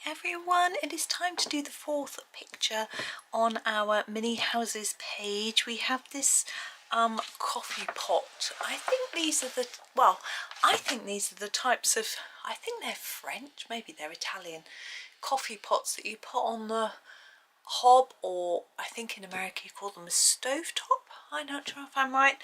Everyone, it is time to do the fourth picture on our mini houses page. We have this coffee pot. I think these are the, well, I think these are the types of, I think they're French, maybe they're Italian, coffee pots that you put on the hob, or I think in America you call them a stovetop. I'm not sure if I'm right.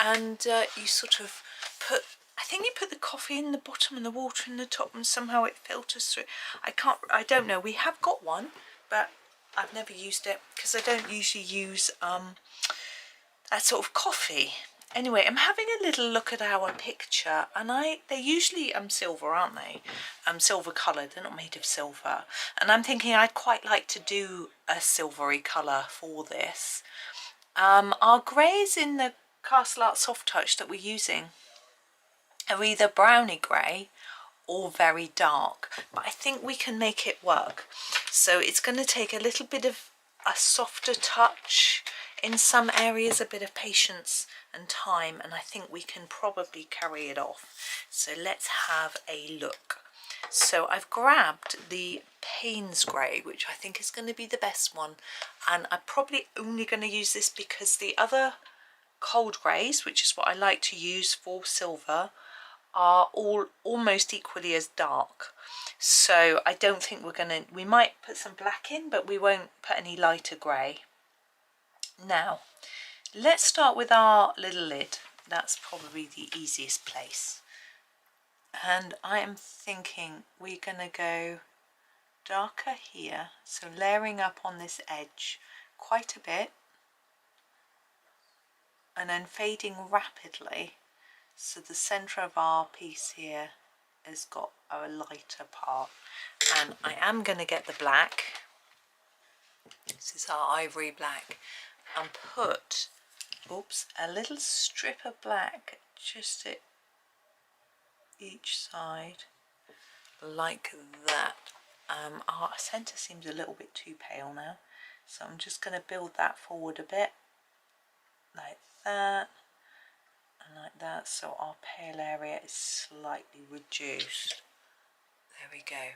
And you sort of put, I think you put the coffee in the bottom and the water in the top, and somehow it filters through. I don't know. We have got one, but I've never used it because I don't usually use that sort of coffee. Anyway, I'm having a little look at our picture, and they're usually silver, aren't they? Silver coloured. They're not made of silver. And I'm thinking I'd quite like to do a silvery colour for this. Our greys in the Castle Art Soft Touch that we're using are either browny grey or very dark, but I think we can make it work. So it's going to take a little bit of a softer touch in some areas, a bit of patience and time, and I think we can probably carry it off. So let's have a look. So I've grabbed the Paynes grey, which I think is going to be the best one, and I'm probably only going to use this because the other cold greys, which is what I like to use for silver, are all almost equally as dark. So I don't think we might put some black in, but we won't put any lighter grey. Now let's start with our little lid. That's probably the easiest place, and I am thinking we're gonna go darker here, so layering up on this edge quite a bit and then fading rapidly, so the centre of our piece here has got a lighter part. And I am going to get the black, this is our ivory black, and put a little strip of black just at each side like that. Our centre seems a little bit too pale now, so I'm just going to build that forward a bit like that and like that, so our pale area is slightly reduced. There we go.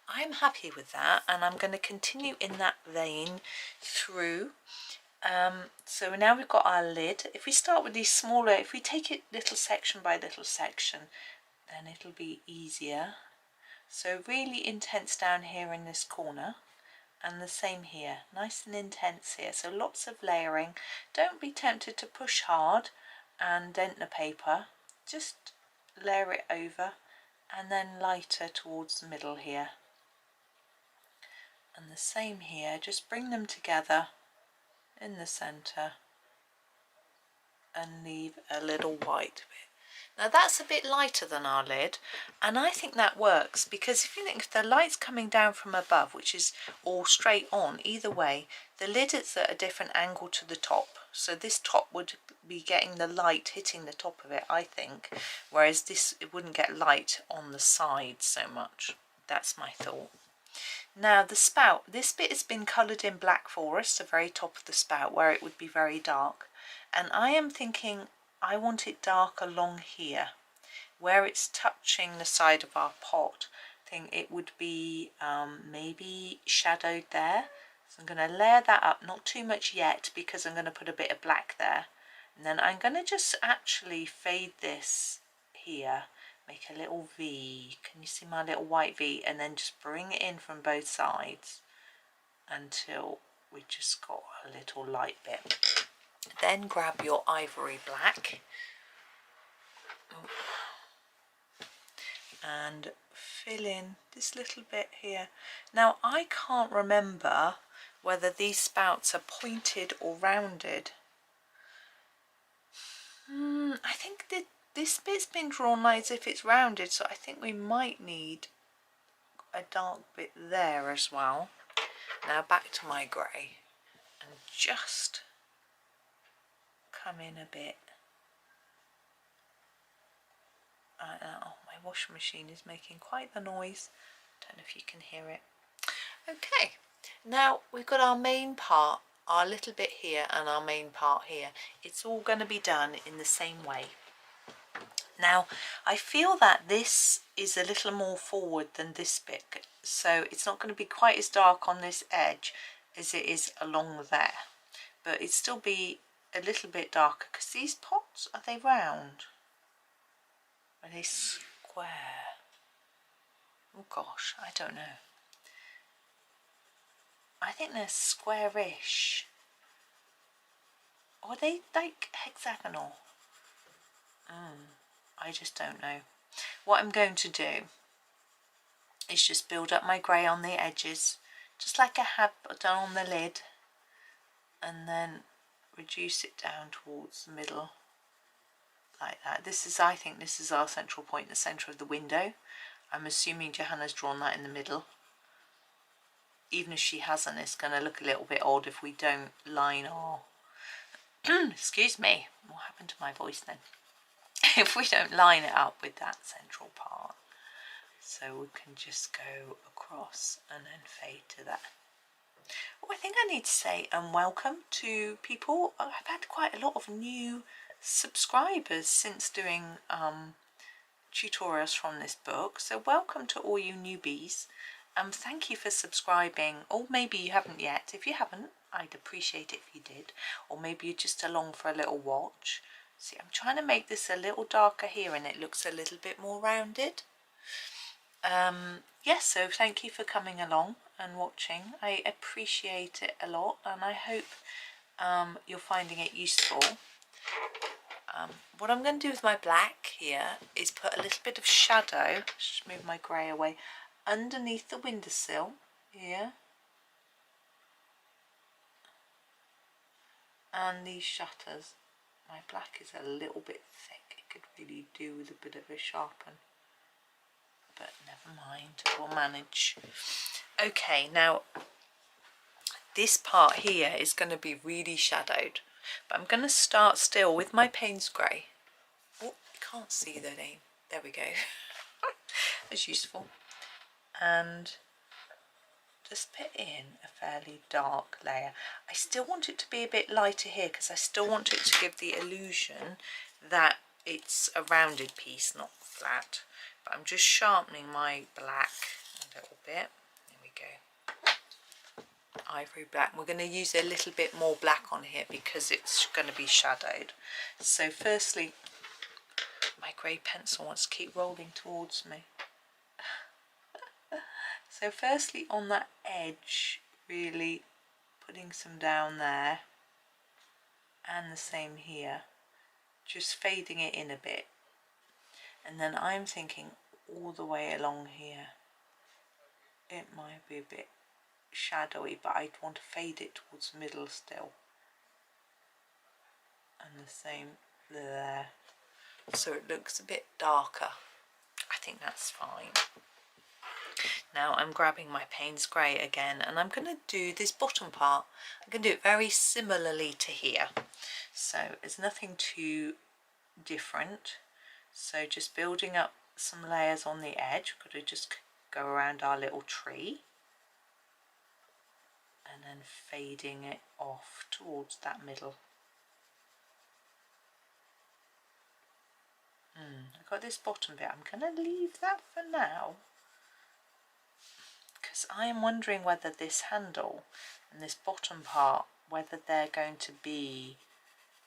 I'm happy with that, and I'm going to continue in that vein through. So now we've got our lid. If we start with these smaller, if we take it little section by little section, then it'll be easier. So really intense down here in this corner, and the same here, nice and intense here, so lots of layering. Don't be tempted to push hard and dent the paper, just layer it over, and then lighter towards the middle here, and the same here. Just bring them together in the centre and leave a little white bit. Now that's a bit lighter than our lid, and I think that works because if you think, if the light's coming down from above, which is all straight on either way, the lid is at a different angle to the top, so this top would be getting the light hitting the top of it, I think, whereas this, it wouldn't get light on the sides so much. That's my thought. Now the spout, this bit has been coloured in black for us, the very top of the spout where it would be very dark, and I am thinking I want it dark along here where it's touching the side of our pot. I think it would be maybe shadowed there, so I'm going to layer that up, not too much yet because I'm going to put a bit of black there, and then I'm going to just actually fade this here, make a little V. Can you see my little white V? And then just bring it in from both sides until we just got a little light bit. Then grab your ivory black and fill in this little bit here. Now I can't remember whether these spouts are pointed or rounded. I think that this bit's been drawn as if it's rounded, so I think we might need a dark bit there as well. Now back to my grey and just come in a bit. Oh, my washing machine is making quite the noise. Don't know if you can hear it. Okay, now we've got our main part, our little bit here and our main part here. It's all going to be done in the same way. Now I feel that this is a little more forward than this bit. so it's not going to be quite as dark on this edge as it is along there, but it'd still be a little bit darker because these pots, are they round? Are they square? Oh gosh, I don't know. I think they're squarish. Or are they like hexagonal? I just don't know. What I'm going to do is just build up my grey on the edges, just like I have done on the lid, and then reduce it down towards the middle like that. This is, I think this is our central point, the centre of the window. I'm assuming Johanna's drawn that in the middle. Even if she hasn't, it's going to look a little bit odd if we don't line our excuse me, what happened to my voice then? If we don't line it up with that central part. So we can just go across and then fade to that. Oh, I think I need to say welcome to people. I've had quite a lot of new subscribers since doing tutorials from this book, so welcome to all you newbies. Thank you for subscribing, or maybe you haven't yet. If you haven't, I'd appreciate it if you did, or maybe you're just along for a little watch. See, I'm trying to make this a little darker here and it looks a little bit more rounded. Yes, so thank you for coming along and watching. I appreciate it a lot, and I hope you're finding it useful. What I'm going to do with my black here is put a little bit of shadow, just move my grey away, underneath the windowsill here, and these shutters. My black is a little bit thick, it could really do with a bit of a sharpen, but never mind, we'll manage. Okay, now this part here is going to be really shadowed, but I'm going to start still with my Paynes grey. Oh, you can't see the name, there we go. That's useful. And just put in a fairly dark layer. I still want it to be a bit lighter here because I still want it to give the illusion that it's a rounded piece, not flat. But I'm just sharpening my black a little bit. There we go. Ivory black. We're going to use a little bit more black on here because it's going to be shadowed. So firstly, my grey pencil wants to keep rolling towards me. So firstly on that edge, really putting some down there, and the same here, just fading it in a bit. And then I'm thinking all the way along here, it might be a bit shadowy, but I want to fade it towards the middle still. And the same there, so it looks a bit darker. I think that's fine. Now I'm grabbing my Paynes grey again, and I'm going to do this bottom part. I'm going to do it very similarly to here, so it's nothing too different. So just building up some layers on the edge. We've got to just go around our little tree and then fading it off towards that middle. I've got this bottom bit. I'm going to leave that for now, because I am wondering whether this handle and this bottom part, whether they're going to be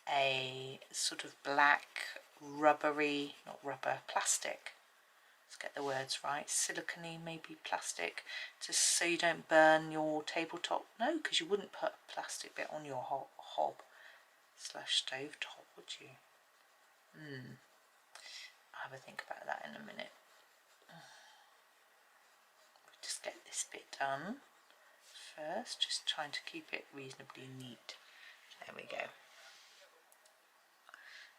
a sort of black rubbery, not rubber, plastic, let's get the words right, silicone maybe plastic, just so you don't burn your tabletop. No, because you wouldn't put a plastic bit on your hob slash stove top, would you? I'll have a think about that in a minute. Just get this bit done first, just trying to keep it reasonably neat. There we go.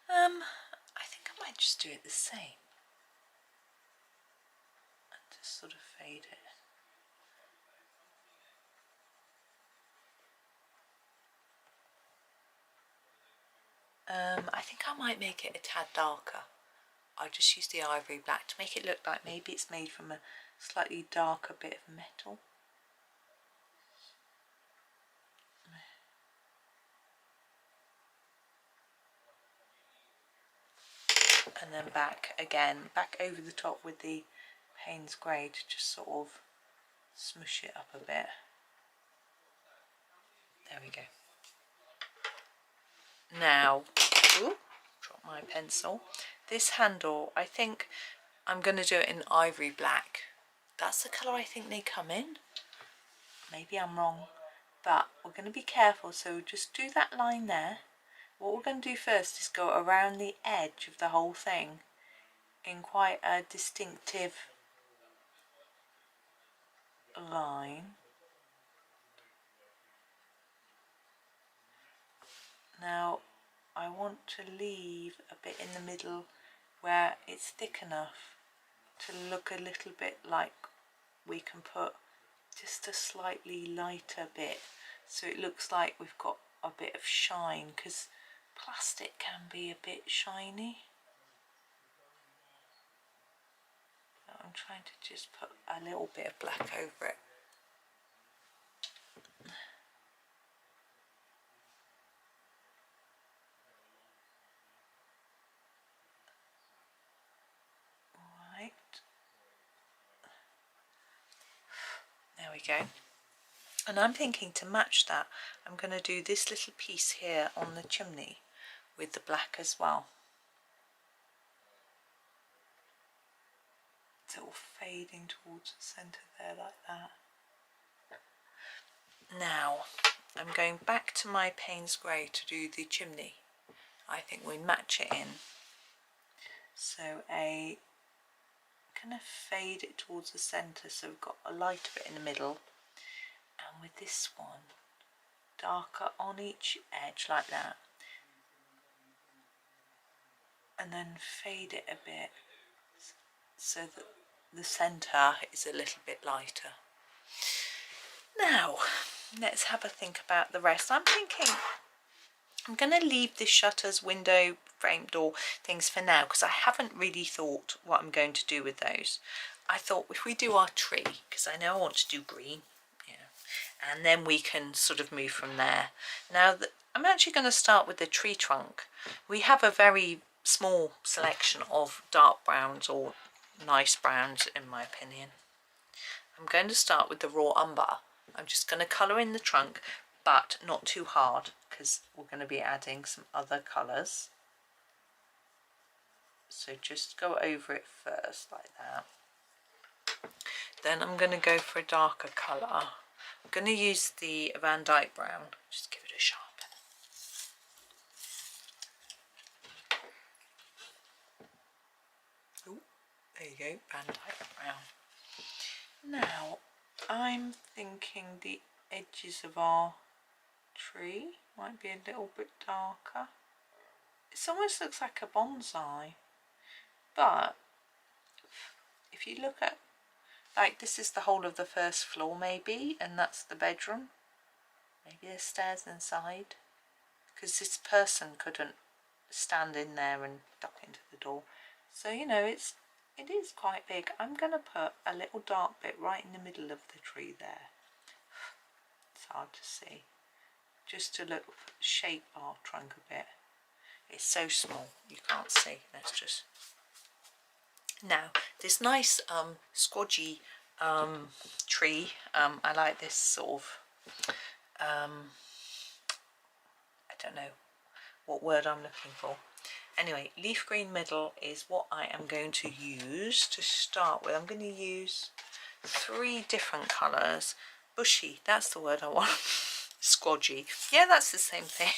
I think I might just do it the same and just sort of fade it. I think I might make it a tad darker. I just use the ivory black to make it look like maybe it's made from a slightly darker bit of metal. And then back again, back over the top with the Paynes grey to just sort of smush it up a bit. There we go. Now, ooh, drop my pencil. This handle, I think I'm going to do it in ivory black. That's the colour I think they come in. Maybe I'm wrong, but we're going to be careful. So just do that line there. What we're going to do first is go around the edge of the whole thing in quite a distinctive line. Now I want to leave a bit in the middle where it's thick enough to look a little bit like we can put just a slightly lighter bit, so it looks like we've got a bit of shine, because plastic can be a bit shiny. So I'm trying to just put a little bit of black over it. Right, there we go. And I'm thinking to match that, I'm going to do this little piece here on the chimney with the black as well. It's all fading towards the centre there like that. Now I'm going back to my Paynes grey to do the chimney. I think we match it in. So I'm going to fade it towards the centre, so we've got a lighter bit in the middle. And with this one, darker on each edge like that. And then fade it a bit so that the centre is a little bit lighter. Now, let's have a think about the rest. I'm thinking I'm going to leave the shutters, window, frame door things for now, because I haven't really thought what I'm going to do with those. I thought if we do our tree, because I know I want to do green, and then we can sort of move from there. Now, I'm actually going to start with the tree trunk. We have a very small selection of dark browns or nice browns, in my opinion. I'm going to start with the raw umber. I'm just going to colour in the trunk, but not too hard, because we're going to be adding some other colours. So just go over it first like that. Then I'm going to go for a darker colour. I'm going to use the Van Dyck brown. Just give it a sharpen. Oh, there you go, Van Dyck brown. Now I'm thinking the edges of our tree might be a little bit darker. It almost looks like a bonsai, but if you look at, like, this is the whole of the first floor maybe, and that's the bedroom. Maybe there's stairs inside, because this person couldn't stand in there and duck into the door. So, you know, it is quite big. I'm going to put a little dark bit right in the middle of the tree there. It's hard to see. Just to look, shape our trunk a bit. It's so small, you can't see. Let's just... Now, this nice squodgy tree, I like this sort of, I don't know what word I'm looking for. Anyway, leaf green middle is what I am going to use to start with. I'm going to use 3 different colours. Bushy, that's the word I want. Squodgy, yeah, that's the same thing.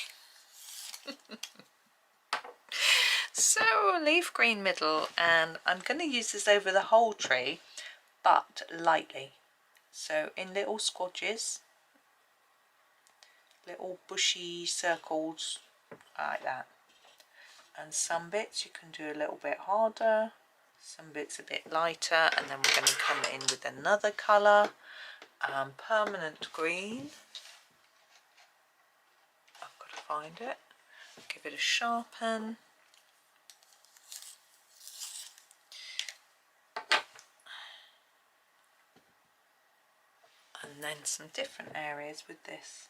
So leaf green middle, and I'm going to use this over the whole tree, but lightly. So in little squodges, little bushy circles like that. And some bits you can do a little bit harder, some bits a bit lighter, and then we're going to come in with another colour, permanent green. I've got to find it, give it a sharpen. And then some different areas with this.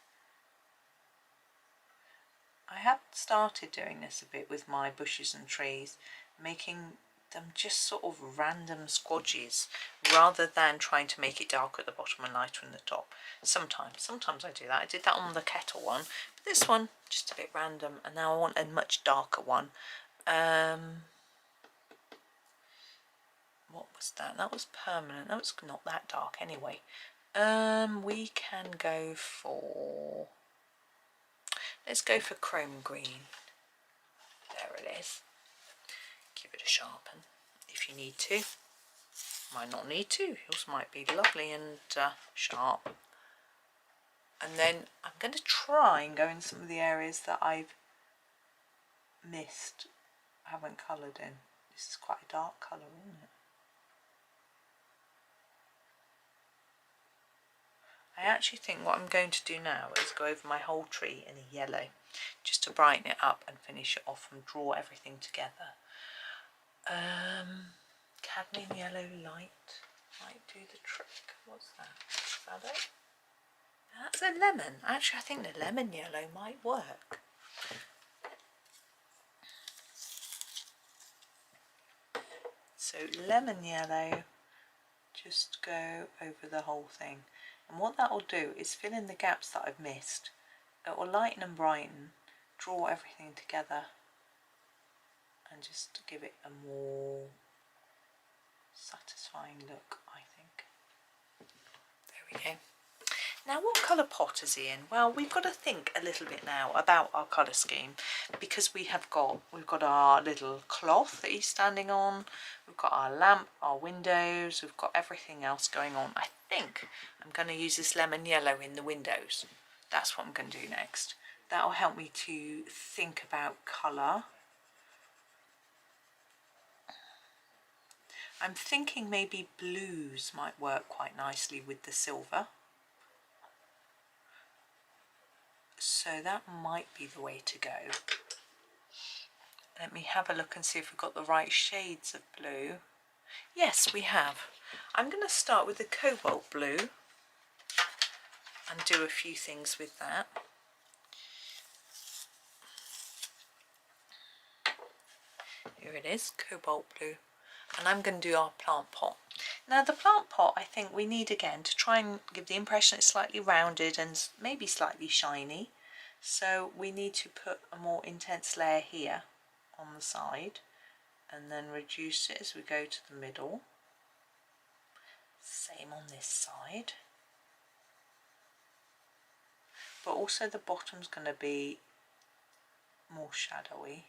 I have started doing this a bit with my bushes and trees, making them just sort of random squodges rather than trying to make it darker at the bottom and lighter in the top. Sometimes I do that. I did that on the kettle one, but this one just a bit random, and now I want a much darker one. What was that? That was permanent. That was not that dark anyway. We can go for, let's go for chrome green. There it is. Give it a sharpen if you need to. Might not need to. Yours might be lovely and sharp. And then I'm going to try and go in some of the areas that I've missed, haven't coloured in. This is quite a dark colour, isn't it? I actually think what I'm going to do now is go over my whole tree in a yellow, just to brighten it up and finish it off and draw everything together. Cadmium yellow light might do the trick. What's that? Is that it? That's a lemon. Actually, I think the lemon yellow might work. So lemon yellow, just go over the whole thing. And what that will do is fill in the gaps that I've missed. It will lighten and brighten, draw everything together, and just give it a more satisfying look, I think. There we go. Now, what colour pot is he in? Well, we've got to think a little bit now about our colour scheme, because we've got our little cloth that he's standing on, we've got our lamp, our windows, we've got everything else going on. I think I'm going to use this lemon yellow in the windows. That's what I'm going to do next. That will help me to think about colour. I'm thinking maybe blues might work quite nicely with the silver. So that might be the way to go. Let me have a look and see if we've got the right shades of blue. Yes, we have. I'm going to start with the cobalt blue and do a few things with that. Here it is, cobalt blue. And I'm going to do our plant pot. Now the plant pot, I think we need again to try and give the impression it's slightly rounded and maybe slightly shiny. So we need to put a more intense layer here on the side and then reduce it as we go to the middle. Same on this side. But also the bottom's going to be more shadowy.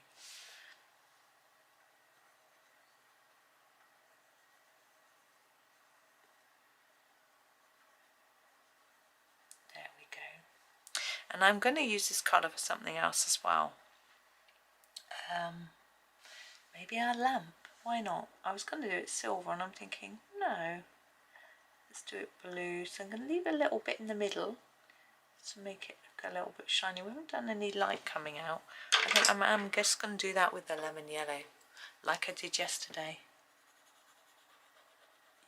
And I'm going to use this colour for something else as well. Maybe our lamp. Why not? I was going to do it silver and I'm thinking, no. Let's do it blue. So I'm going to leave a little bit in the middle to make it look a little bit shiny. We haven't done any light coming out. I think I'm just going to do that with the lemon yellow, like I did yesterday.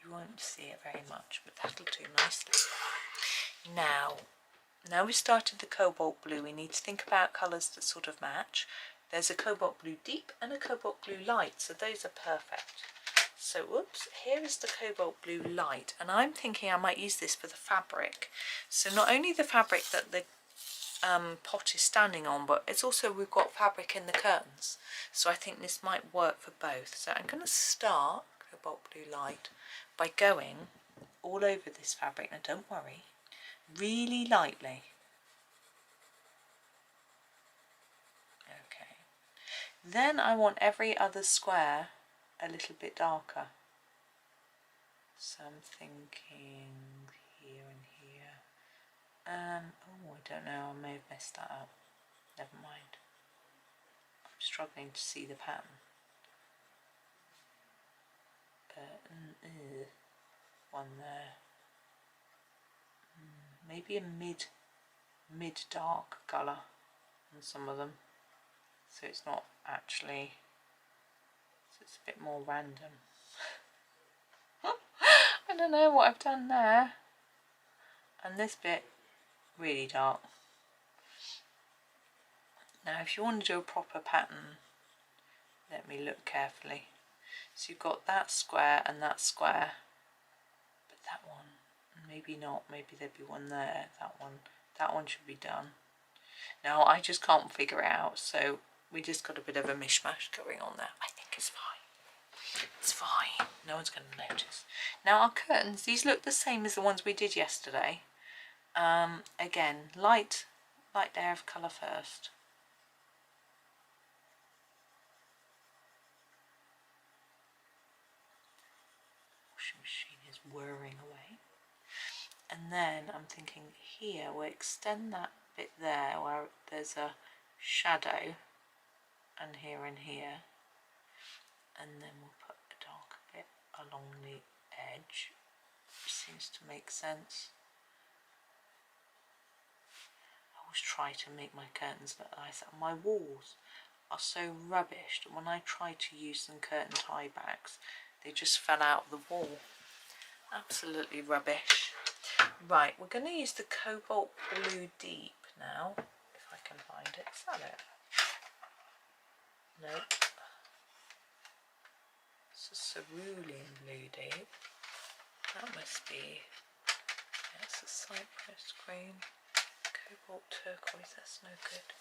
You won't see it very much, but that'll do nicely. Now we've started the cobalt blue, we need to think about colours that sort of match. There's a cobalt blue deep and a cobalt blue light, so those are perfect. So, whoops, here is the cobalt blue light, and I'm thinking I might use this for the fabric. So not only the fabric that the pot is standing on, but it's also, we've got fabric in the curtains. So I think this might work for both. So I'm going to start cobalt blue light by going all over this fabric. Now don't worry. Really lightly. Okay. Then I want every other square a little bit darker. So I'm thinking here and here. Oh, I don't know, I may have messed that up. Never mind. I'm struggling to see the pattern. But one there. Maybe a mid dark colour on some of them, so it's not actually, so it's a bit more random. I don't know what I've done there. And this bit really dark. Now if you want to do a proper pattern, let me look carefully. So you've got that square and that square, but that one, maybe not, maybe there'd be one there, that one should be done. Now I just can't figure it out, so we just got a bit of a mishmash going on there. I think it's fine. It's fine. No one's going to notice. Now our curtains, these look the same as the ones we did yesterday. Again, light layer of colour first. Washing machine is whirring away. And then I'm thinking here we'll extend that bit there where there's a shadow, and here and here, and then we'll put a darker bit along the edge, which seems to make sense. I always try to make my curtains look nice. My walls are so rubbish that when I try to use some curtain tie backs, they just fell out of the wall. Absolutely rubbish. Right, we're going to use the cobalt blue deep now, if I can find it. Is that it? Nope. It's a cerulean blue deep. That must be, yes, a cypress green. Cobalt turquoise, that's no good.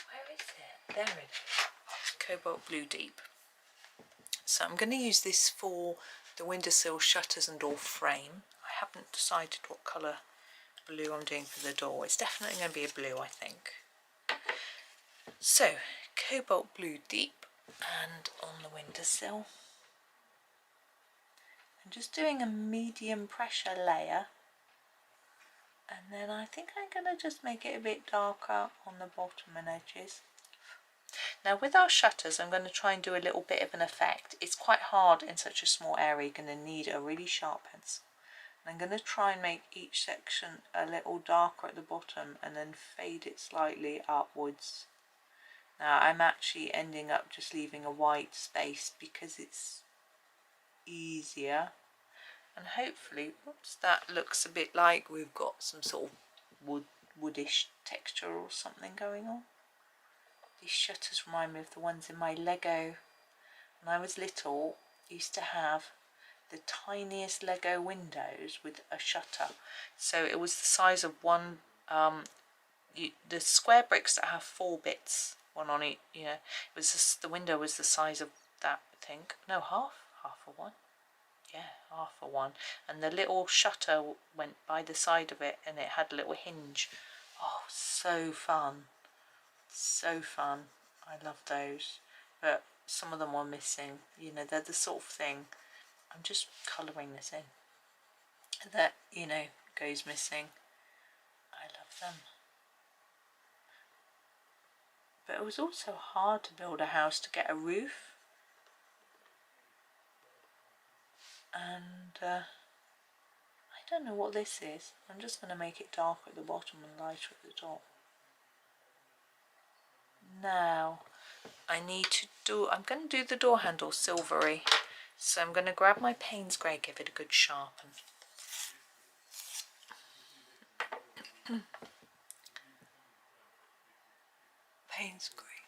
Where is it? There it is. Cobalt blue deep. So I'm going to use this for the windowsill shutters and door frame. I haven't decided what colour blue I'm doing for the door. It's definitely going to be a blue, I think. So, cobalt blue deep and on the windowsill. I'm just doing a medium pressure layer, and then I think I'm going to just make it a bit darker on the bottom and edges. Now with our shutters, I'm going to try and do a little bit of an effect. It's quite hard in such a small area. You're going to need a really sharp pencil. And I'm going to try and make each section a little darker at the bottom and then fade it slightly upwards. Now I'm actually ending up just leaving a white space because it's easier. And hopefully, whoops, that looks a bit like we've got some sort of woodish texture or something going on. These shutters remind me of the ones in my Lego. When I was little, I used to have the tiniest Lego windows with a shutter. So it was the size of one, the square bricks that have 4 bits, one on each, you know, it was just, the window was the size of that, I think. No, half of one. Yeah, half of one. And the little shutter went by the side of it and it had a little hinge. Oh, so fun. So fun. I love those. But some of them are missing. You know, they're the sort of thing. I'm just colouring this in. That, you know, goes missing. I love them. But it was also hard to build a house to get a roof. And I don't know what this is. I'm just going to make it darker at the bottom and lighter at the top. Now I'm going to do the door handle silvery. So I'm going to grab my Paynes grey, give it a good sharpen. Paynes grey.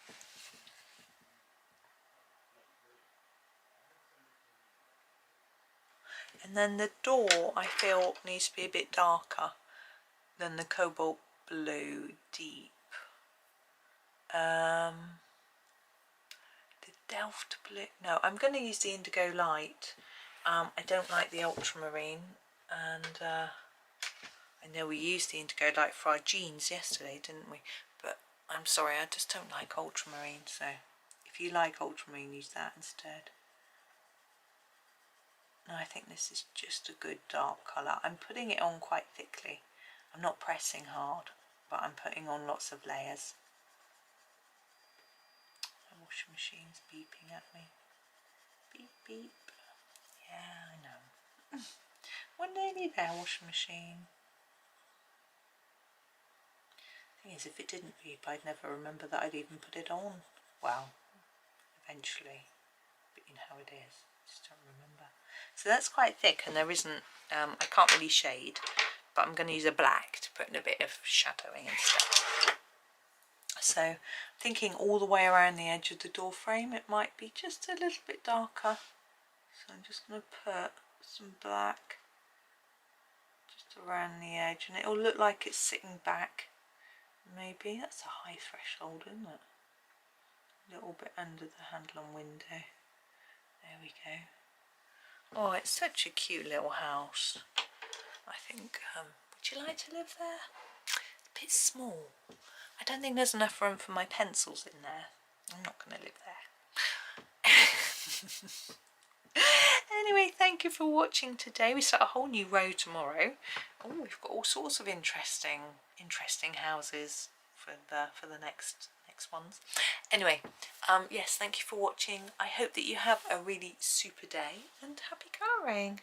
And then the door, I feel, needs to be a bit darker than the cobalt blue deep. The Delft blue, no, I'm going to use the indigo light. I don't like the ultramarine, and I know we used the indigo light for our jeans yesterday, didn't we? But I'm sorry, I just don't like ultramarine, so if you like ultramarine, use that instead. No, I think this is just a good dark colour. I'm putting it on quite thickly. I'm not pressing hard, but I'm putting on lots of layers. My washing machine's beeping at me. Beep, beep. Yeah, I know. We're nearly there, washing machine. Thing is, if it didn't beep, I'd never remember that I'd even put it on. Well, eventually. But you know how it is. Just don't remember. So that's quite thick, and there isn't, I can't really shade, but I'm going to use a black to put in a bit of shadowing instead. So thinking all the way around the edge of the door frame, it might be just a little bit darker So I'm just going to put some black just around the edge, and it'll look like it's sitting back. Maybe that's a high threshold, isn't it? A little bit under the handle and window. There we go. Oh, it's such a cute little house. I think, would you like to live there? It's a bit small. I don't think there's enough room for my pencils in there. I'm not going to live there. Anyway, thank you for watching today. We start a whole new row tomorrow. Oh, we've got all sorts of interesting houses for the next ones. Anyway, yes, thank you for watching. I hope that you have a really super day and happy colouring.